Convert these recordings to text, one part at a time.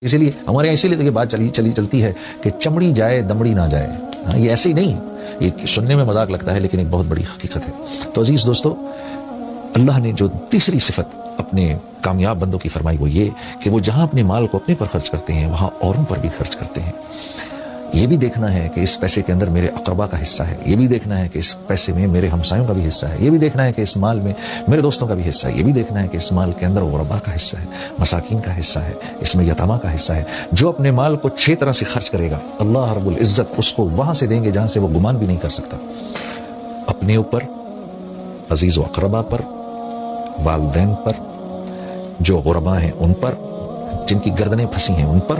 اسی لیے ہمارے یہاں اسی لیے تو یہ بات چلتی ہے کہ چمڑی جائے دمڑی نہ جائے. ہاں یہ ایسے ہی نہیں، یہ سننے میں مذاق لگتا ہے لیکن ایک بہت بڑی حقیقت ہے. تو عزیز دوستو، اللہ نے جو تیسری صفت اپنے کامیاب بندوں کی فرمائی وہ یہ کہ وہ جہاں اپنے مال کو اپنے پر خرچ کرتے ہیں وہاں اوروں پر بھی خرچ کرتے ہیں. یہ بھی دیکھنا ہے کہ اس پیسے کے اندر میرے اقربا کا حصہ ہے، یہ بھی دیکھنا ہے کہ اس پیسے میں میرے ہمسایوں کا بھی حصہ ہے، یہ بھی دیکھنا ہے کہ اس مال میں میرے دوستوں کا بھی حصہ ہے، یہ بھی دیکھنا ہے کہ اس مال کے اندر غربا کا حصہ ہے، مساکین کا حصہ ہے، اس میں یتاما کا حصہ ہے. جو اپنے مال کو 6 طرح سے خرچ کرے گا اللہ رب العزت اس کو وہاں سے دیں گے جہاں سے وہ گمان بھی نہیں کر سکتا. اپنے اوپر، عزیز و اقربا پر، والدین پر، جو غربا ہیں ان پر، جن کی گردنیں پھنسی ہیں ان پر،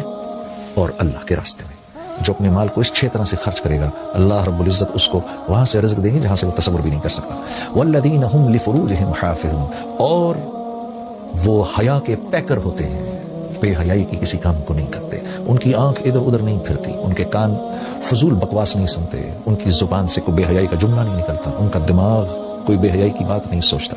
اور اللہ کے راستے میں. جو اپنے مال کو اس 6 طرح سے خرچ کرے گا اللہ رب العزت اس کو وہاں سے رزق دیں گے جہاں سے وہ تصور بھی نہیں کر سکتا. والذین هم لفروجہم حافظون، اور وہ حیا کے پیکر ہوتے ہیں، بے حیائی کی کسی کام کو نہیں کرتے. ان کی آنکھ ادھر ادھر نہیں پھرتی، ان کے کان فضول بکواس نہیں سنتے، ان کی زبان سے کوئی بے حیائی کا جملہ نہیں نکلتا، ان کا دماغ کوئی بے حیائی کی بات نہیں سوچتا.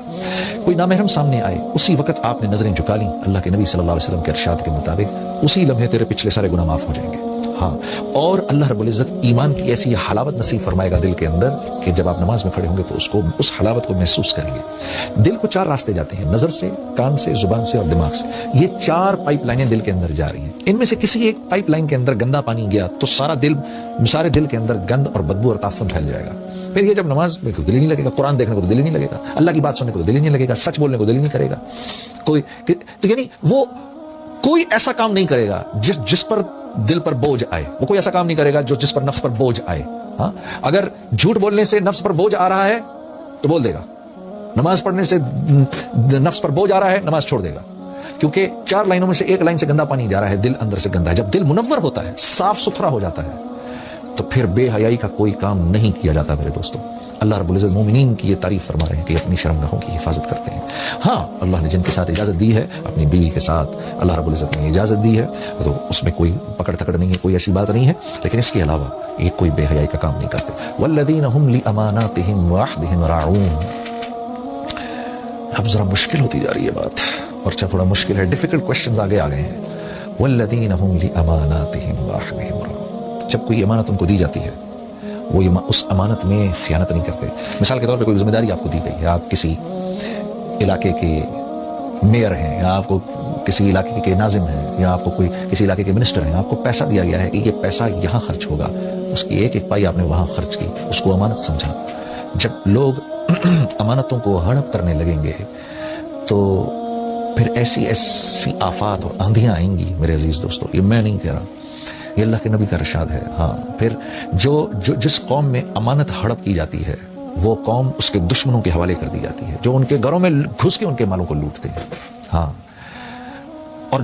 کوئی نامحرم سامنے آئے اسی وقت آپ نے نظریں جھکا لیں، اللہ کے نبی صلی اللہ علیہ وسلم کے ارشاد کے مطابق اسی لمحے تیرے پچھلے سارے گناہ معاف ہو جائیں گے. ہاں، اور اللہ رب العزت ایمان کی ایسی حلاوت نصیب فرمائے گا دل کے اندر کہ جب آپ نماز میں کھڑے ہوں گے تو اس حلاوت کو محسوس کریں گے. دل کو 4 راستے جاتے ہیں، نظر سے، کان سے، زبان سے اور دماغ سے. یہ 4 پائپ لائنیں دل کے اندر جا رہی ہیں. ان میں سے کسی ایک پائپ لائن کے اندر گندا پانی گیا تو سارے دل کے اندر گند اور بدبو اور تعفن پھیل جائے گا. پھر یہ جب نماز میں دل ہی نہیں لگے گا، قرآن دیکھنے کو تو دل ہی نہیں لگے گا، اللہ کی بات سننے کو تو دل ہی نہیں لگے گا، سچ بولنے کو دل ہی نہیں کرے گا. تو یعنی وہ کوئی ایسا کام نہیں کرے گا جس پر دل پر بوجھ آئے. وہ کوئی ایسا کام نہیں کرے گا جس پر نفس پر بوجھ آئے. ہاں، اگر جھوٹ بولنے سے نفس پر بوجھ آ رہا ہے تو بول دے گا، نماز پڑھنے سے نفس پر بوجھ آ رہا ہے نماز چھوڑ دے گا. کیونکہ 4 لائنوں میں سے ایک لائن سے گندا پانی جا رہا ہے، دل اندر سے گندا ہے. جب دل منور ہوتا ہے، صاف ستھرا ہو جاتا ہے تو پھر بے حیائی کا کوئی کام نہیں کیا جاتا. میرے دوستوں، اللہ رب العزت مومنین کی یہ تعریف فرما رہے ہیں کہ اپنی شرمگاہوں کی حفاظت کرتے ہیں. ہاں، اللہ نے جن کے ساتھ اجازت دی ہے، اپنی بیوی کے ساتھ اللہ رب العزت نے اجازت دی ہے تو اس میں کوئی پکڑ تکڑ نہیں ہے، کوئی ایسی بات نہیں ہے، لیکن اس کے علاوہ یہ کوئی بے حیائی کا کام نہیں کرتے. والذین هم لاماناتهم وعهدهم راعون. اب ذرا مشکل ہوتی جا رہی ہے بات، اور تھوڑا مشکل ہے، ڈیفیکلٹ کوسچنز آگے آ گئے ہیں. والذین هم لاماناتهم وعهدهم راعون. جب کوئی امانت ان کو دی جاتی ہے وہ اس امانت میں خیانت نہیں کرتے. مثال کے طور پہ کوئی ذمہ داری آپ کو دی گئی ہے، آپ کسی علاقے کے میئر ہیں، یا آپ کو کسی علاقے کے ناظم ہیں، یا آپ کو کوئی کسی علاقے کے منسٹر ہیں، آپ کو پیسہ دیا گیا ہے کہ یہ پیسہ یہاں خرچ ہوگا، اس کی ایک ایک پائی آپ نے وہاں خرچ کی، اس کو امانت سمجھا. جب لوگ امانتوں کو ہڑپ کرنے لگیں گے تو پھر ایسی آفات اور آندھیاں آئیں گی. میرے عزیز دوستو، یہ میں نہیں کہہ رہا، یہ اللہ کے نبی کا ارشاد ہے. ہاں، پھر جس قوم میں امانت ہڑپ کی جاتی ہے وہ قوم اس کے دشمنوں کے حوالے کر دی جاتی ہے، جو ان کے گھروں میں گھس کے ان کے مالوں کو لوٹتے ہیں. ہاں، اور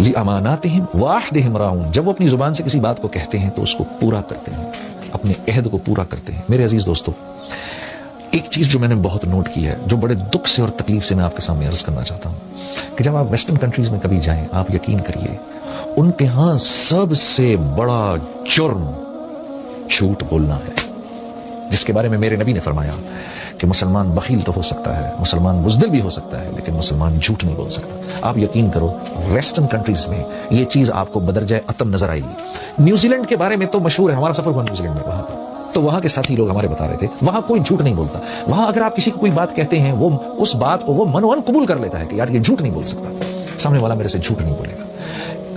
لِأَمَانَاتِهِمْ وَعَهْدِهِمْ رَاعُونَ. جب وہ اپنی زبان سے کسی بات کو کہتے ہیں تو اس کو پورا کرتے ہیں، اپنے عہد کو پورا کرتے ہیں. میرے عزیز دوستو، ایک چیز جو میں نے بہت نوٹ کی ہے، جو بڑے دکھ سے اور تکلیف سے میں آپ کے سامنے عرض کرنا چاہتا ہوں کہ جب آپ ویسٹرن کنٹریز میں کبھی جائیں، آپ یقین کریے ان کے ہاں سب سے بڑا جرم جھوٹ بولنا ہے، جس کے بارے میں میرے نبی نے فرمایا کہ مسلمان بخیل تو ہو سکتا ہے، مسلمان بزدل بھی ہو سکتا ہے، لیکن مسلمان جھوٹ نہیں بول سکتا. آپ یقین کرو ویسٹرن کنٹریز میں یہ چیز آپ کو بدرجہ عتم نظر آئے گی. نیوزی لینڈ کے بارے میں تو مشہور ہے، ہمارا سفر ہوا نیوزی لینڈ میں، وہاں پر تو وہاں کے ساتھی لوگ ہمارے بتا رہے تھے وہاں کوئی جھوٹ نہیں بولتا. وہاں اگر آپ کسی کو کوئی بات کہتے ہیں وہ اس بات کو وہ منوان قبول کر لیتا ہے کہ یار یہ جھوٹ نہیں بول سکتا، سامنے والا میرے سے جھوٹ نہیں بولے گا.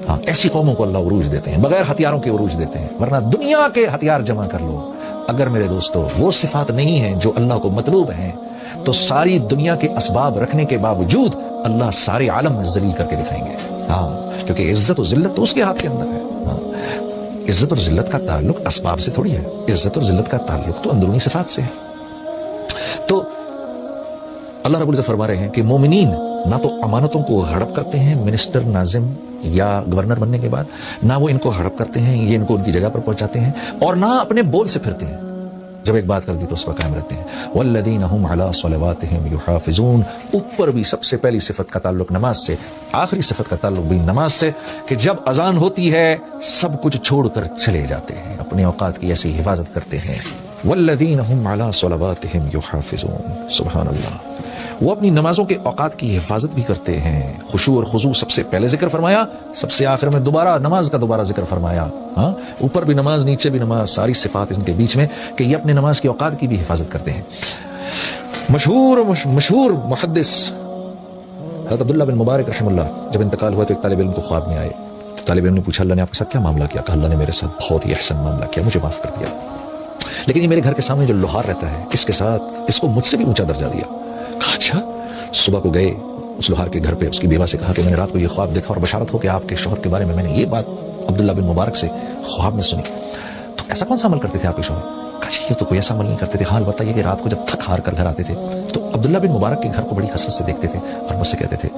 ہاں، ایسی قوموں کو اللہ عروج دیتے ہیں، بغیر ہتھیاروں کے عروج دیتے ہیں. ورنہ دنیا کے ہتھیار جمع کر لو، اگر میرے دوستو وہ صفات نہیں ہیں جو اللہ کو مطلوب ہیں تو ساری دنیا کے اسباب رکھنے کے باوجود اللہ سارے عالم میں ذلیل کر کے دکھائیں گے. ہاں، کیونکہ عزت و ذلت تو اس کے ہاتھ کے اندر ہے. ہاں، عزت اور ذلت کا تعلق اسباب سے تھوڑی ہے، عزت اور ذلت کا تعلق تو اندرونی صفات سے ہے. تو اللہ رب العزت فرما رہے ہیں کہ مومنین نہ تو امانتوں کو ہڑپ کرتے ہیں منسٹر، ناظم یا گورنر بننے کے بعد، نہ وہ ان کو ہڑپ کرتے ہیں، یہ ان کو ان کی جگہ پر پہنچاتے ہیں، اور نہ اپنے بول سے پھرتے ہیں. جب ایک بات کر دی تو اس پر قائم رہتے ہیں. والذین هم علی صلواتہم یحافظون. اوپر بھی سب سے پہلی صفت کا تعلق نماز سے، آخری صفت کا تعلق بھی نماز سے کہ جب اذان ہوتی ہے سب کچھ چھوڑ کر چلے جاتے ہیں، اپنے اوقات کی ایسی حفاظت کرتے ہیں. والذین هم علی صلواتہم یحافظون. سبحان اللہ. وہ اپنی نمازوں کے اوقات کی حفاظت بھی کرتے ہیں. خشوع اور خضوع سب سے پہلے ذکر فرمایا, سب سے آخر میں دوبارہ نماز کا دوبارہ ذکر فرمایا. ہاں, اوپر بھی نماز نیچے بھی نماز, ساری صفات ان کے بیچ میں کہ یہ اپنے نماز کے اوقات کی بھی حفاظت کرتے ہیں. مشہور محدث حضرت عبداللہ بن مبارک رحم اللہ جب انتقال ہوا تو ایک طالب علم کو خواب میں آئے. طالب علم نے پوچھا اللہ نے آپ کے ساتھ کیا معاملہ کیا؟ کہا اللہ نے میرے ساتھ بہت ہی احسن معاملہ کیا, مجھے معاف کر دیا, لیکن یہ میرے گھر کے سامنے جو لوہار رہتا ہے اس کے ساتھ اس کو مجھ سے بھی اونچا درجہ دیا. کہا اچھا. صبح کو گئے اس لوہار کے گھر پہ, اس کی بیوہ سے کہا کہ میں نے رات کو یہ خواب دیکھا اور بشارت ہو کہ آپ کے شوہر کے بارے میں نے یہ بات عبداللہ بن مبارک سے خواب میں سنی, تو ایسا کون سا عمل کرتے تھے آپ کے شوہر؟ کہا جی یہ تو کوئی ایسا عمل نہیں کرتے تھے, حال بتائیے کہ رات کو جب تھک ہار کر گھر آتے تھے تو عبداللہ بن مبارک کے گھر کو بڑی حسرت سے دیکھتے تھے اور مجھ سے کہتے تھے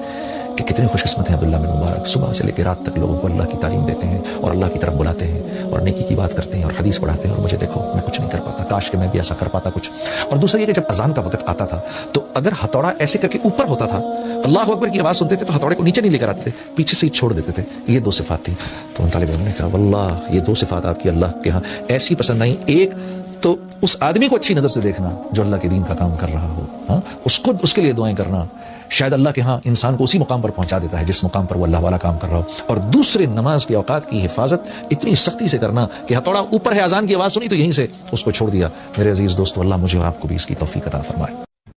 کہ کتنے خوش قسمت ہیں عبداللہ بن مبارک, صبح سے لے کے رات تک لوگوں کو اللہ کی تعلیم دیتے ہیں اور اللہ کی طرف بلاتے ہیں اور نیکی کی بات کرتے ہیں اور حدیث پڑھاتے ہیں, اور مجھے دیکھو میں کچھ نہیں کر پاتا, کاش کہ میں بھی ایسا کر پاتا کچھ. اور دوسرا یہ کہ جب اذان کا وقت آتا تھا تو اگر ہتھوڑا ایسے کر کے اوپر ہوتا تھا, اللہ اکبر کی آواز سنتے تھے تو ہتھوڑے کو نیچے نہیں لے کر آتے تھے, پیچھے سے ہی چھوڑ دیتے تھے. یہ دو صفات تھیں. تو ان طالب علم نے کہا واللہ یہ دو صفات آپ کی اللہ کے ہاں ایسی پسند آئیں. ایک تو اس آدمی کو اچھی نظر سے دیکھنا جو اللہ کے دین کا کام کر رہا ہو, ہاں اس کے لیے دعائیں کرنا, شاید اللہ کے ہاں انسان کو اسی مقام پر پہنچا دیتا ہے جس مقام پر وہ اللہ والا کام کر رہا ہو. اور دوسرے نماز کے اوقات کی حفاظت اتنی سختی سے کرنا کہ ہتھوڑا اوپر ہے, اذان کی آواز سنی تو یہیں سے اس کو چھوڑ دیا. میرے عزیز دوستو, اللہ مجھے اور آپ کو بھی اس کی توفیق عطا فرمائے.